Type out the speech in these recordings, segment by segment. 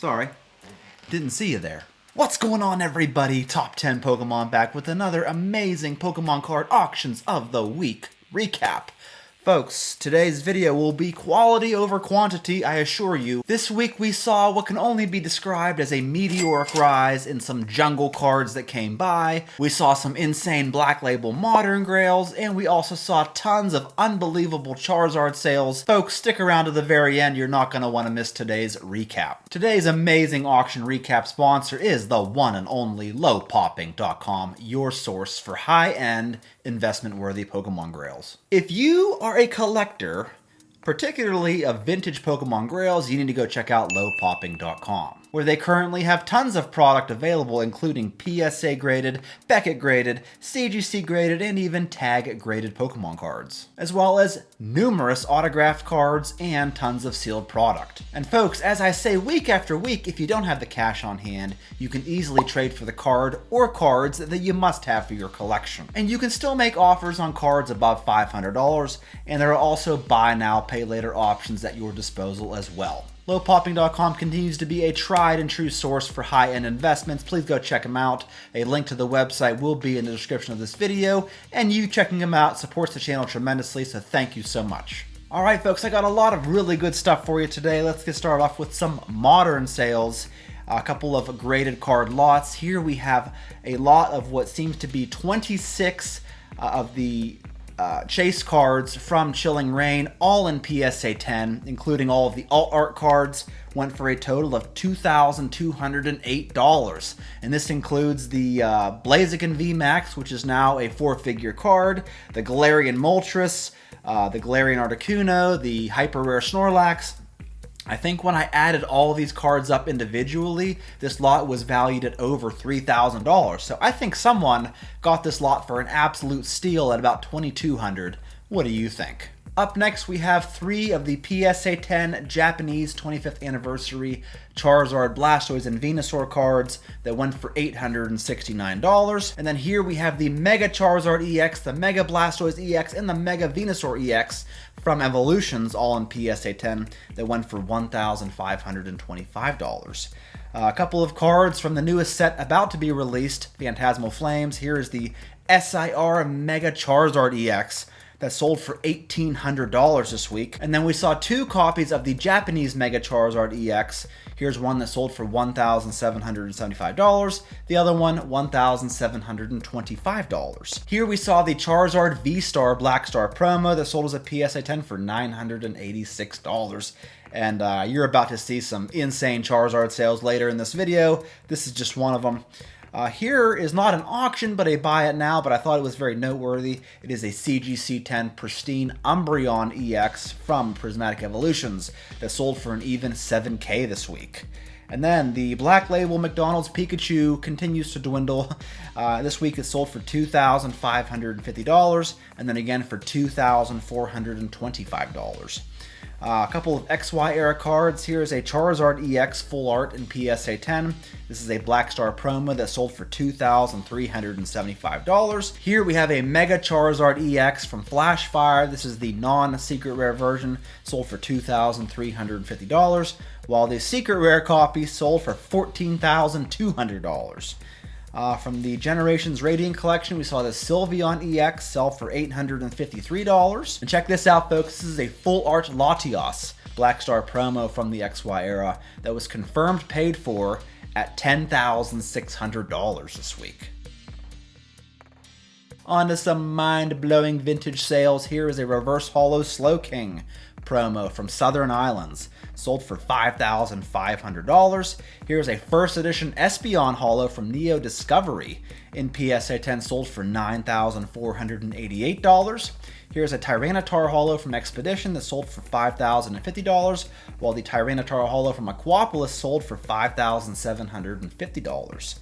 Sorry, didn't see you there. What's going on, everybody? Top 10 Pokemon back with another amazing Pokemon card auctions of the week recap. Folks, today's video will be quality over quantity, I assure you. This week we saw what can only be described as a meteoric rise in some jungle cards that came by. We saw some insane Black Label Modern Grails, and we also saw tons of unbelievable Charizard sales. Folks, stick around to the very end, you're not going to want to miss today's recap. Today's amazing auction recap sponsor is the one and only lowpopping.com, your source for high-end, investment-worthy Pokemon Grails. If you are a collector, particularly of vintage Pokemon Grails, you need to go check out lowpopping.com, where they currently have tons of product available, including PSA graded, Beckett graded, CGC graded, and even tag graded Pokemon cards, as well as numerous autographed cards and tons of sealed product. And folks, as I say week after week, if you don't have the cash on hand, you can easily trade for the card or cards that you must have for your collection. And you can still make offers on cards above $500, and there are also buy now, pay later options at your disposal as well. Lowpopping.com continues to be a tried and true source for high-end investments. Please go check them out. A link to the website will be in the description of this video, and you checking them out supports the channel tremendously, so thank you so much. Alright folks, I got a lot of really good stuff for you today. Let's get started off with some modern sales. A couple of graded card lots. Here we have a lot of what seems to be 26 of the chase cards from Chilling Reign, all in PSA 10, including all of the alt art cards, went for a total of $2,208. And this includes the Blaziken VMAX, which is now a 4-figure card, the Galarian Moltres, the Galarian Articuno, the Hyper Rare Snorlax. I think when I added all of these cards up individually, this lot was valued at over $3,000. So I think someone got this lot for an absolute steal at about $2,200. What do you think? Up next, we have 3 of the PSA 10 Japanese 25th anniversary Charizard, Blastoise, and Venusaur cards that went for $869. And then here we have the Mega Charizard EX, the Mega Blastoise EX, and the Mega Venusaur EX from Evolutions, all in PSA 10, that went for $1,525. A couple of cards from the newest set about to be released, Phantasmal Flames. Here is the SIR Mega Charizard EX that sold for $1,800 this week. And then we saw 2 copies of the Japanese Mega Charizard EX. Here's one that sold for $1,775. The other one, $1,725. Here we saw the Charizard V-Star Black Star promo that sold as a PSA 10 for $986. And you're about to see some insane Charizard sales later in this video. This is just one of them. Here is not an auction, but a buy it now, but I thought it was very noteworthy. It is a CGC 10 Pristine Umbreon EX from Prismatic Evolutions that sold for an even $7K this week. And then the Black Label McDonald's Pikachu continues to dwindle. This week it sold for $2,550, and then again for $2,425. A couple of XY era cards. Here is a Charizard EX full art in PSA 10. This is a Black Star promo that sold for $2,375. Here we have a Mega Charizard EX from Flash Fire. This is the non-secret rare version, sold for $2,350, while the secret rare copy sold for $14,200. From the Generations Radiant collection, we saw the Sylveon EX sell for $853. And check this out, folks. This is a full art Latios Black Star promo from the XY era that was confirmed paid for at $10,600 this week. On to some mind-blowing vintage sales. Here is a Reverse Holo Slowking promo from Southern Islands, sold for $5,500. Here's a first edition Espeon Holo from Neo Discovery in PSA 10, sold for $9,488. Here's a Tyranitar Holo from Expedition that sold for $5,050, while the Tyranitar Holo from Aquapolis sold for $5,750.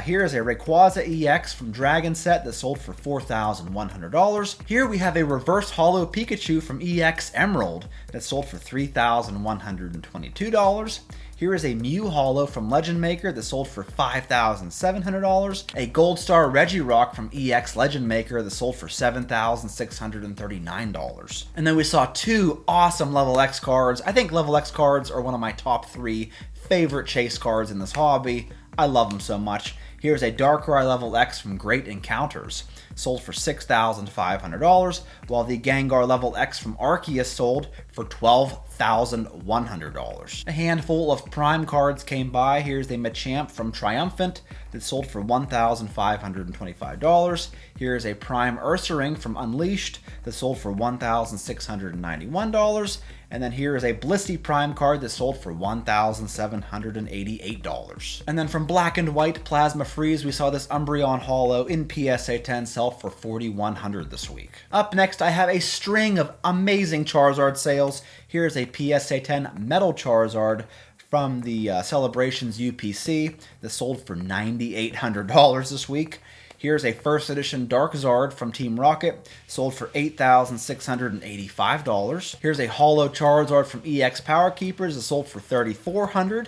Here is a Rayquaza EX from Dragon Set that sold for $4,100. Here we have a Reverse Holo Pikachu from EX Emerald that sold for $3,122. Here is a Mew Holo from Legend Maker that sold for $5,700. A Gold Star Regirock from EX Legend Maker that sold for $7,639. And then we saw two awesome Level X cards. I think Level X cards are one of my top 3 favorite chase cards in this hobby. I love them so much. Here's a Darkrai Level X from Great Encounters, sold for $6,500, while the Gengar Level X from Arceus sold for $12,100. A handful of Prime cards came by. Here's the Machamp from Triumphant that sold for $1,525. Here's a Prime Ursaring from Unleashed that sold for $1,691. And then here is a Blissey Prime card that sold for $1,788. And then from Black and White Plasma Freeze, we saw this Umbreon Holo in PSA 10 sell for $4,100 this week. Up next, I have a string of amazing Charizard sales. Here's a PSA 10 Metal Charizard from the Celebrations UPC that sold for $9,800 this week. Here's a first edition Dark Zard from Team Rocket, sold for $8,685. Here's a Holo Charizard from EX Power Keepers that sold for $3,400.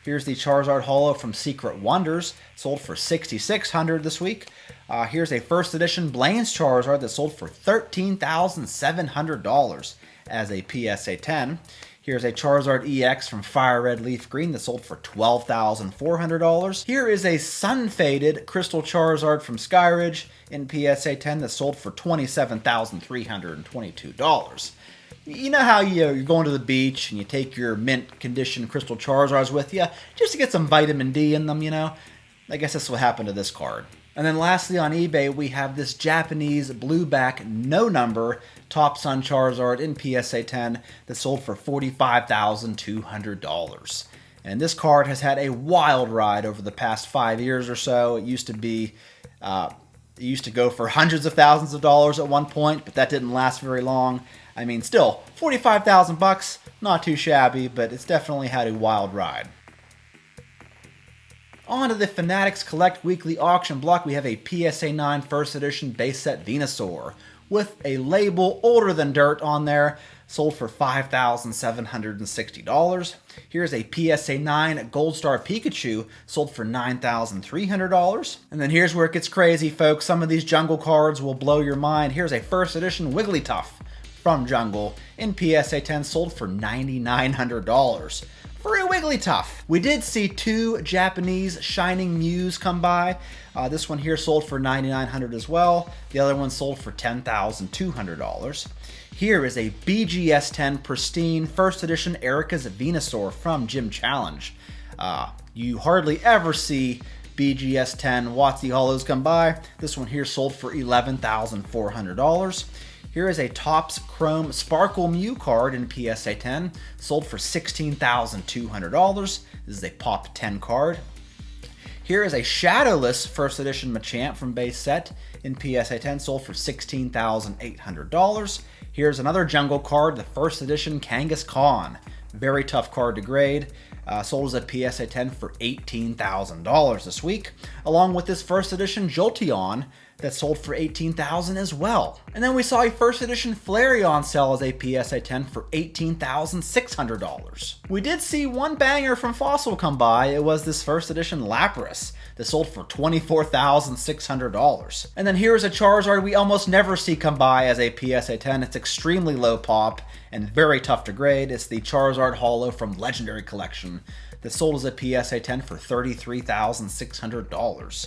Here's the Charizard Holo from Secret Wonders, sold for $6,600 this week. Here's a first edition Blaine's Charizard that sold for $13,700 as a PSA 10. Here's a Charizard EX from Fire Red Leaf Green that sold for $12,400. Here is a Sun Faded Crystal Charizard from Skyridge in PSA 10 that sold for $27,322. You know how you're going to the beach and you take your mint condition Crystal Charizards with you just to get some vitamin D in them, you know? I guess that's what happened to this card. And then lastly on eBay, we have this Japanese blueback no number Top Sun Charizard in PSA 10 that sold for $45,200. And this card has had a wild ride over the past 5 years or so. It used to go for hundreds of thousands of dollars at one point, but that didn't last very long. I mean, still, $45,000, not too shabby, but it's definitely had a wild ride. On to the Fanatics Collect Weekly Auction block, we have a PSA 9 First Edition Base Set Venusaur with a label older than dirt on there, sold for $5,760. Here's a PSA 9 Gold Star Pikachu, sold for $9,300. And then here's where it gets crazy, folks. Some of these Jungle cards will blow your mind. Here's a First Edition Wigglytuff from Jungle in PSA 10, sold for $9,900. For a Wigglytuff. We did see two Japanese Shining Mews come by. This one here sold for $9,900 as well. The other one sold for $10,200. Here is a BGS 10 Pristine First Edition Erica's Venusaur from Gym Challenge. You hardly ever see BGS 10 WotC Holos come by. This one here sold for $11,400. Here is a Topps Chrome Sparkle Mew card in PSA 10, sold for $16,200. This is a Pop 10 card. Here is a Shadowless First Edition Machamp from base set in PSA 10, sold for $16,800. Here's another Jungle card, the First Edition Kangaskhan. Very tough card to grade. Sold as a PSA 10 for $18,000 this week, along with this First Edition Jolteon that sold for $18,000 as well. And then we saw a First Edition Flareon sell as a PSA 10 for $18,600. We did see one banger from Fossil come by. It was this First Edition Lapras that sold for $24,600. And then here's a Charizard we almost never see come by as a PSA 10. It's extremely low pop and very tough to grade. It's the Charizard Holo from Legendary Collection that sold as a PSA 10 for $33,600.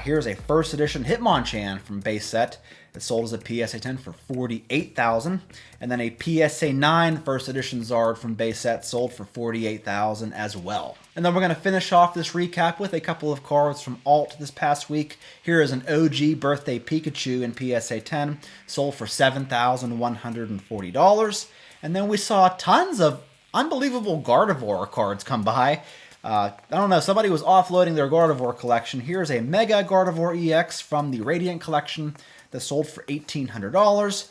Here's a First Edition Hitmonchan from base set that sold as a PSA 10 for $48,000, and then a PSA 9 First Edition Zard from base set sold for $48,000 as well. And then we're going to finish off this recap with a couple of cards from Alt this past week. Here is an OG Birthday Pikachu in PSA 10, sold for $7,140. And then we saw tons of unbelievable Gardevoir cards come by. I don't know, somebody was offloading their Gardevoir collection. Here's a Mega Gardevoir EX from the Radiant collection that sold for $1,800.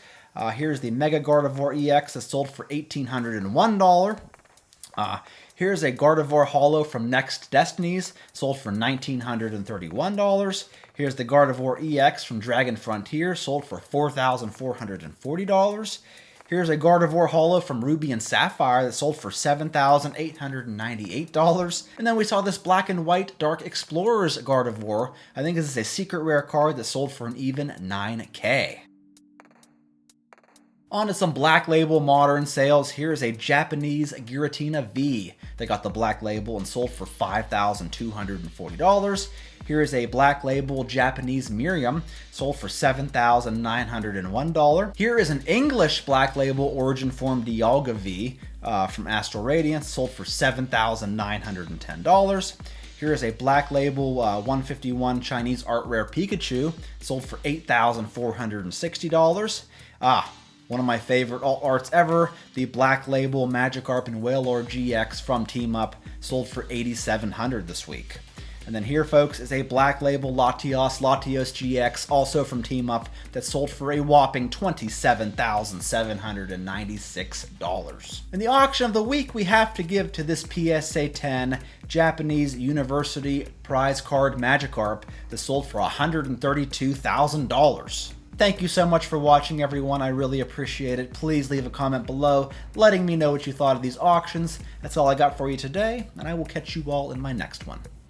Here's the Mega Gardevoir EX that sold for $1,801. Here's a Gardevoir Holo from Next Destinies, sold for $1,931. Here's the Gardevoir EX from Dragon Frontier, sold for $4,440. Here's a Gardevoir Holo from Ruby and Sapphire that sold for $7,898. And then we saw this black and white Dark Explorers Gardevoir. I think this is a secret rare card that sold for an even $9K. On to some Black Label Modern sales. Here's a Japanese Giratina V. They got the Black Label and sold for $5,240. Here is a Black Label Japanese Miriam, sold for $7,901. Here is an English Black Label Origin Form Dialga V from Astral Radiance, sold for $7,910. Here is a Black Label 151 Chinese Art Rare Pikachu, sold for $8,460. One of my favorite alt arts ever, the Black Label Magikarp and Wailord GX from Team Up, sold for $8,700 this week. And then here, folks, is a Black Label Latios GX, also from Team Up, that sold for a whopping $27,796. In the auction of the week, we have to give to this PSA 10 Japanese University prize card Magikarp that sold for $132,000. Thank you so much for watching, everyone. I really appreciate it. Please leave a comment below letting me know what you thought of these auctions. That's all I got for you today, and I will catch you all in my next one.